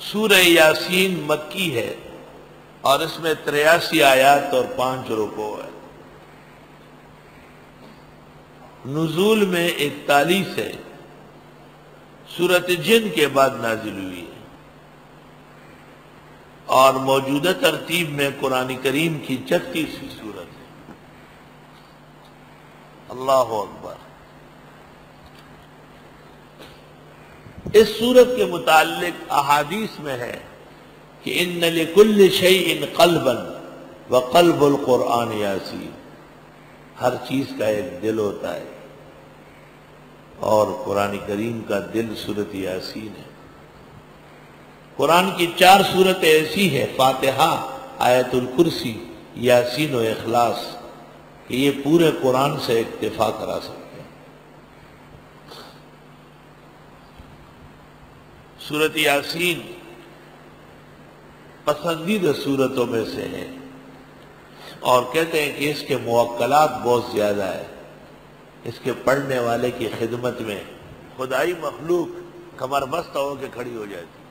سورہ یاسین مکی ہے اور اس میں 83 آیات اور 5 رکوع ہے۔ نزول میں 41 ہے، سورۃ جن کے بعد نازل ہوئی ہے، اور موجودہ ترتیب میں قرآن کریم کی 36ویں سورت ہے۔ اللہ اکبر۔ اس سورت کے متعلق احادیث میں ہے کہ ان لکل شیء قلبا وقلب القرآن یاسین، ہر چیز کا ایک دل ہوتا ہے اور قرآن کریم کا دل سورۃ یاسین ہے۔ قرآن کی 4 سورتیں ایسی ہیں، فاتحہ، آیت الکرسی، یاسین و اخلاص، کہ یہ پورے قرآن سے اکتفا کرا سکتے ہیں۔ سورۃ یاسین پسندیدہ سورتوں میں سے ہے، اور کہتے ہیں کہ اس کے موکلات بہت زیادہ ہے۔ اس کے پڑھنے والے کی خدمت میں خدائی مخلوق کمر بستہ ہو کے کھڑی ہو جاتی ہے۔